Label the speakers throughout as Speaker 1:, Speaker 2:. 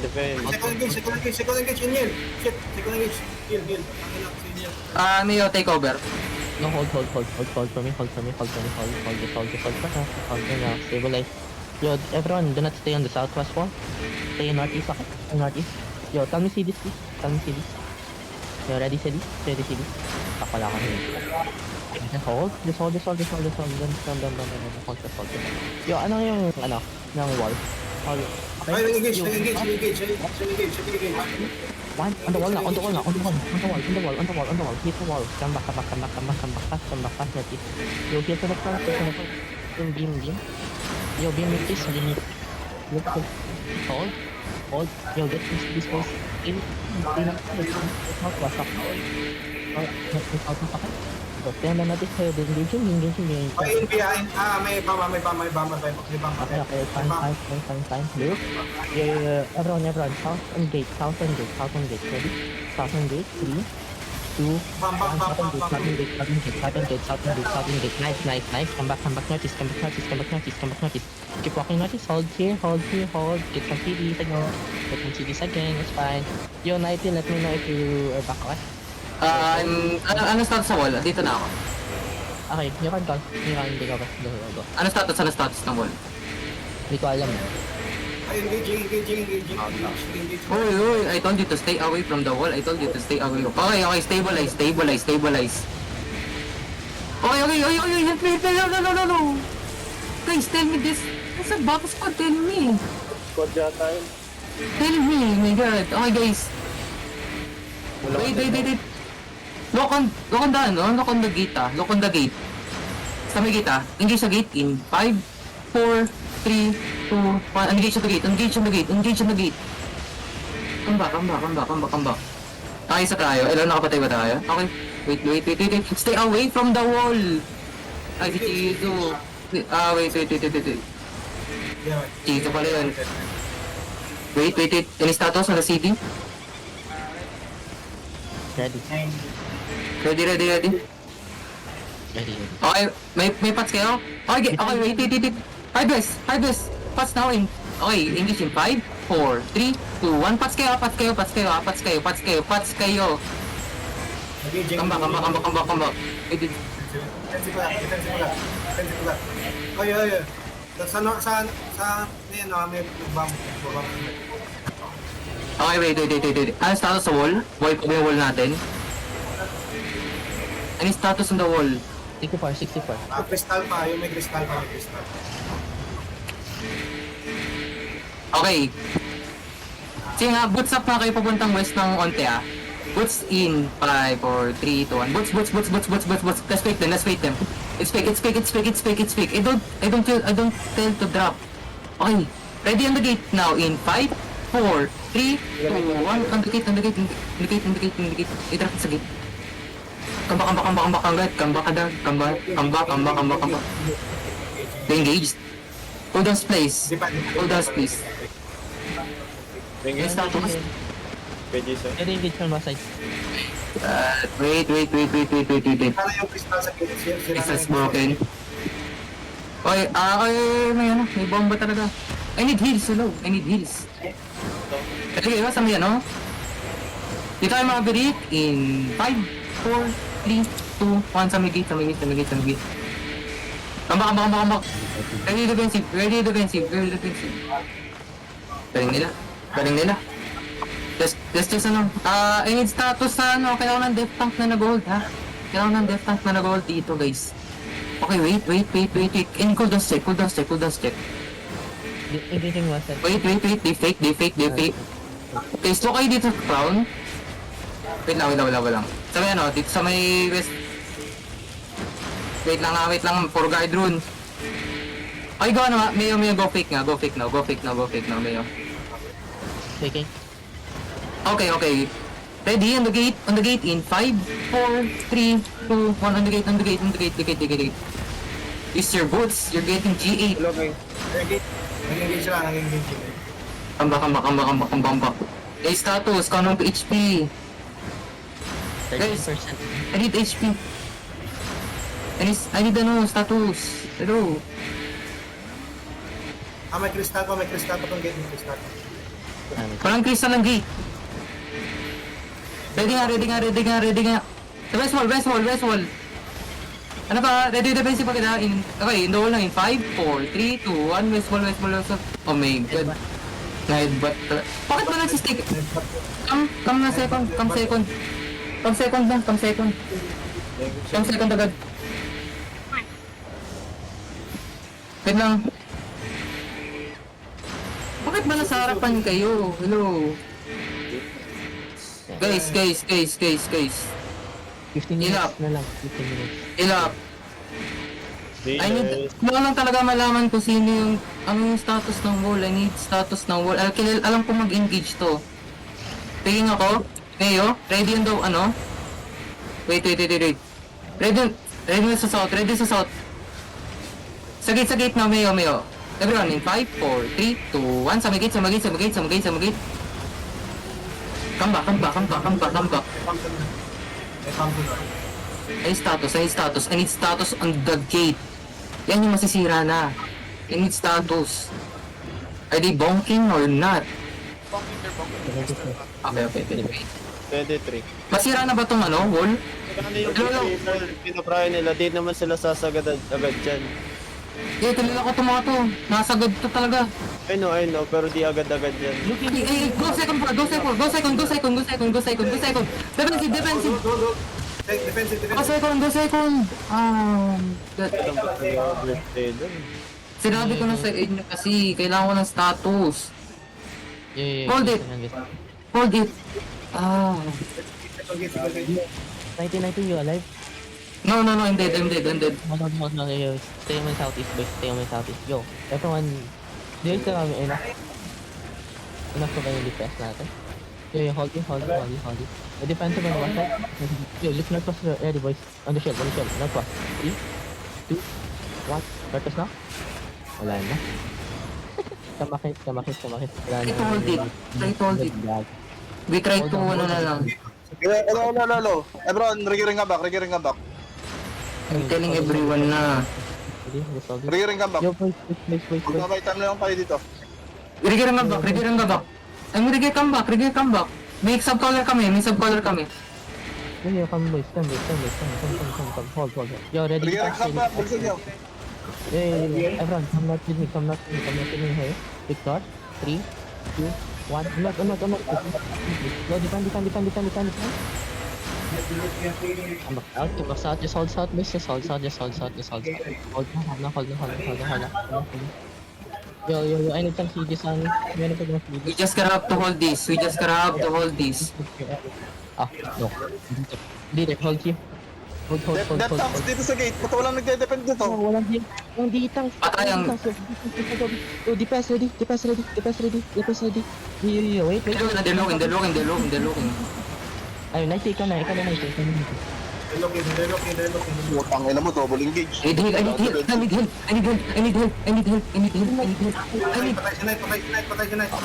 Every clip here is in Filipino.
Speaker 1: Defend.
Speaker 2: Second engage, Inil. Shit, second engage. Heal.
Speaker 3: Neo, take over.
Speaker 4: No, hold for me. Hold for now. Stabilize. Yo, everyone, do not stay on the southwest wall. Stay northeast, okay? Northeast. Yo, tell me see this, please. Yo, ready, see this? Pakala ka rin. Just hold. Don't. Yo, ano yung, ng wall? Hold.
Speaker 2: Ay, engage.
Speaker 4: One, on the wall. Hit the wall. Come back, fast, northeast. Yo, heal to the front. Beam. Yo, beam with this. Hold. Yo, get this place. In. So, stand on this head. Engaging.
Speaker 2: Ay, behind. May bama.
Speaker 4: Okay, fine. Look. Yeah. Everyone. South and gate. Ready? South and gate. 3, 2, 1. South and gate. Nice. Come back northeast. Keep walking northeast. Hold here. Get some CDs again. It's fine. Yo, Nighty, let me know if you are back, okay?
Speaker 3: Ano status sa wall? Dito na ako.
Speaker 4: Okay, you can call. Hindi ka ba? Go.
Speaker 3: Ano status ng wall?
Speaker 4: Hindi ko alam.
Speaker 2: Ay, engaging.
Speaker 3: Uy, I told you to stay away from the wall. Okay, stabilize. Okay, help me. No. Guys, tell me this. Nasa box ko, tell me.
Speaker 1: Squad yata yun.
Speaker 3: Tell me, my god. Okay, guys. Wait. Lock on the gate. Lock on the gate. Sa may gate engage sa gate in 5, 4, 3, 2, 1. Engage on the gate. Come back. Tayo sa tayo. Ilan nakapatay ba tayo? Okay. Wait. Stay away from the wall. Ay, si Chizo. Wait. Chizo pala yun. Wait. Any status on the CD?
Speaker 4: Ready.
Speaker 3: Ready. Okay, may pats kayo? Okay, wait. High best. Pats now in. Okay, English in 5, 4, 3, 2, 1. Pats kayo. Come back. Wait.
Speaker 2: Defensive lang. Ay. Sa may bam.
Speaker 3: Okay, wait. Ano status sa wall? Wipe ko ba yung wall natin? Any status on the wall?
Speaker 4: 64.
Speaker 2: Crystal pa. Yung may crystal.
Speaker 3: Okay. Sige nga, boots up na kayo papuntang west ng onte Boots in 5, 4, 3, 2, 1. Boots. Let's fake them. It's fake. I don't tell to drop. Okay. Ready on the gate now in 5, 4, 3, 2, 1. On the gate. I-drop sa gate. Come back. They engaged. Hold us, please.
Speaker 1: Engage.
Speaker 3: Status.
Speaker 1: Kay Jason.
Speaker 4: Ready, engage from my side.
Speaker 3: Wait.
Speaker 2: Para yung crystal sa gilid.
Speaker 3: It's broken. Okay, may bomba talaga. I need heals. Kasi kayo, sa may Dito tayo makabirit in 5, 4, 3, 2, 1. Sa may gate. Kambak. Ready defensive. Galing nila. Just I need status sa kailangan ng death tank na nag-hold dito, guys. Okay, wait. And cooldown check.
Speaker 4: Engaging one side.
Speaker 3: Wait, they fake. Okay, slow kayo dito sa crown. Wait lang. Sa may dito sa may west. Wait lang, for guard rune. Okay, go Mayo, go fake now, Mayo.
Speaker 4: Taking.
Speaker 3: Okay. Ready on the gate in 5, 4, 3, 2, 1. On the gate. Use your boots, you're getting G8.
Speaker 2: Nag-engage lang.
Speaker 3: Kambak. Hey, status, kanong HP.
Speaker 4: 30%.
Speaker 3: I need HP. I need status. Hello.
Speaker 2: May crystal pa tong gate, may crystal.
Speaker 3: Walang crystal ng gate. Ready nga. Sa west wall. Ano pa? Ready defensive pa kita. Okay, in the wall lang in 5, 4, 3, 2, 1. West wall. Oh my god. Nahidbat. Bakit ba nagsistick? Come na second. Come second agad. Wait lang. Bakit ba nasa harapan kayo? Hello. Guys.
Speaker 4: 15 minutes
Speaker 3: Ilap.
Speaker 4: na lang. 15 minutes.
Speaker 3: Ilap. I need, kailangan lang talaga malaman ko sino yung, ano yung status ng wall. I need status ng wall. Alam ko mag-engage to. Tingin ako. Mayo, ready yun daw, ano? Wait. Ready sa south. Sa gate na, Mayo. Everyone, in 5, 4, 3, 2, 1. Sa may gate. Come back.
Speaker 2: May pump na.
Speaker 3: I need status on the gate. Yan yung masisira na. I need status. Are they bonking or not? Okay.
Speaker 1: 23.
Speaker 3: Masira na ba tong ano, wall?
Speaker 1: Ano yung pinaprayan nila? Di naman sila sasagad agad dyan.
Speaker 3: Kilala ko itong mga to. Nasagad to talaga.
Speaker 1: I know, pero di agad-agad dyan.
Speaker 3: Go second. Defensive.
Speaker 2: Defensive.
Speaker 3: Go second. God.
Speaker 1: Alam ba kayo birthday dun?
Speaker 3: Sinabi ko na sa inyo kasi kailangan ko ng status.
Speaker 4: Yeah.
Speaker 3: Hold it.
Speaker 2: Second gate.
Speaker 4: 19, you alive?
Speaker 3: No, I'm dead.
Speaker 4: No, yo. Stay on my southeast, boys. Yo, everyone, do you still have enough? Enough to yung defense natin? Yo, hold it. The defensive on one side. Yo, look northwest ready, boys. On the shield. Northwest. 3, 2, 1. Northwest na? Wala na. Kamakit. Wala na.
Speaker 3: Try to hold it. We try to ano na lang.
Speaker 5: Hello. Everyone, regearing nga back.
Speaker 3: I'm telling everyone na.
Speaker 4: Ready? Just hold it.
Speaker 5: Regearing nga back.
Speaker 4: Yo, boys.
Speaker 5: Magkabay time lang kayo dito.
Speaker 3: Rigger nga back. I'm Rigger come back. May sub-color kami.
Speaker 4: Yo, come, boys. Come. Hold. Yo, ready?
Speaker 5: Regearing nga back. Bulsin nyo.
Speaker 4: Yeah. Everyone, come not with me here. Pick north. 3, 2, 1. I'm not. No, defend. Come back south. Just hold south, boys. Just hold south. Hold na. Yo, I need some CDs on.
Speaker 3: We just gotta have to hold this.
Speaker 4: No. Direct, hold you. Hold.
Speaker 5: Death tanks dito sa gate. Ba't walang nagde-depend dito?
Speaker 4: Walang ditang.
Speaker 3: Patayang.
Speaker 4: Oh, DPS ready. Yo, wait.
Speaker 3: They're looking.
Speaker 4: Ayun, nice. Ikaw na.
Speaker 2: They're looking.
Speaker 5: Putang ina mo, double engage.
Speaker 3: I need help.
Speaker 2: Patay siya, Knight.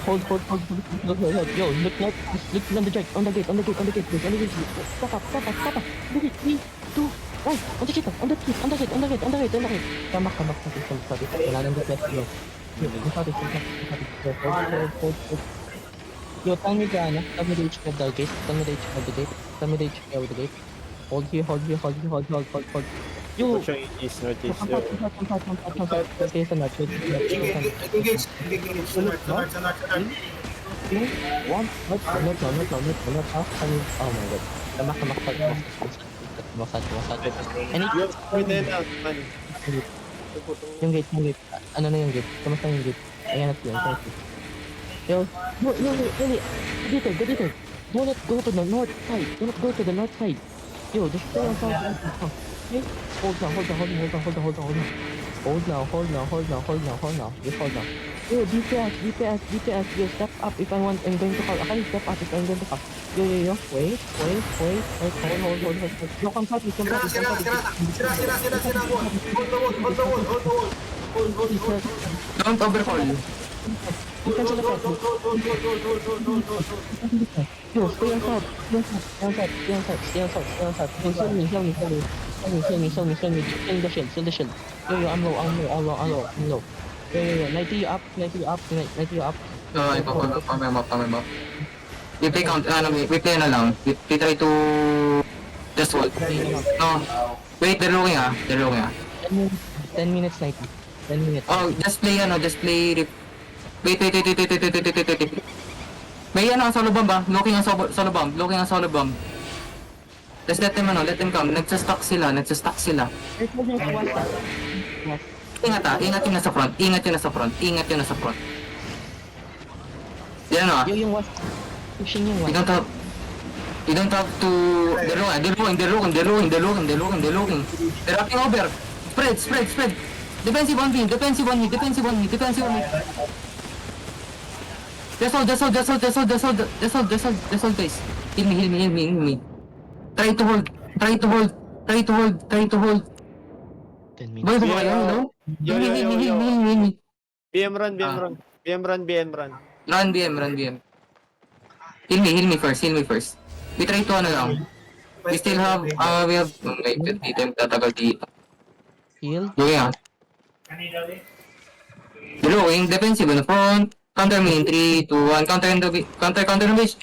Speaker 4: Hold. Yo, look on the gate, please. Stop up. 3, 2, 1. On the gate. Come back. Wala nang defense, yo. Hold. Yo, tell me the HP of the gate. Tell me the HP of the gate. Hold here. Yo,
Speaker 1: Push yung east, northeast.
Speaker 4: stay sa north.
Speaker 2: Engage. North.
Speaker 4: 2, 1. Not. Oh my god. Tamak. Any
Speaker 1: Pwede na, man.
Speaker 4: yung gate. Ano na yung gate? Kamusta yung gate? Ayan at yun. Thank you. Yo, no, really. Dito. Do not go to the north side. Yo, just stay on south. Okay? Hold now. Just hold now. Yo, DPS. Yo, step up if I'm going to call. Step up if I'm going to call. Yo. Wait. Hold. Yo, come south.
Speaker 2: Sira. Hold the wall.
Speaker 3: Don't overhaul.
Speaker 4: You can select that. Yo, stay on south. Stay on south. Show me. Kill the shield. Yo, I'm low. Yeah. 90 up.
Speaker 3: Pamay mo. We play count, we play na lang. We try to just hold. No. Wait, they're looking ah.
Speaker 4: 10 minutes 90. 10 minutes.
Speaker 3: Oh, just play. Wait. May ang solo bomb ba? Looking ang solo bomb. Just let them come. Nagsa-stuck sila.
Speaker 4: They're closing to one side. Yes.
Speaker 3: Ingat yung nasa front. Yan ah.
Speaker 4: Yung was pushing yung
Speaker 3: You
Speaker 4: one.
Speaker 3: don't have to. They're looking. They're wrapping over. Spread. Defensive on me. Just hold, guys. Heal me. Try to hold.
Speaker 4: 10
Speaker 3: Boy,
Speaker 4: minutes.
Speaker 3: ba kayo, no?
Speaker 1: Yo.
Speaker 3: Heal me.
Speaker 1: BM run.
Speaker 3: Run BM. Heal me first. We try to lang. We still have, we have, may time tatagal dito.
Speaker 4: Heal.
Speaker 3: Going. Defensive on the front. Counter me in 3, 2, 1. Counter in the base.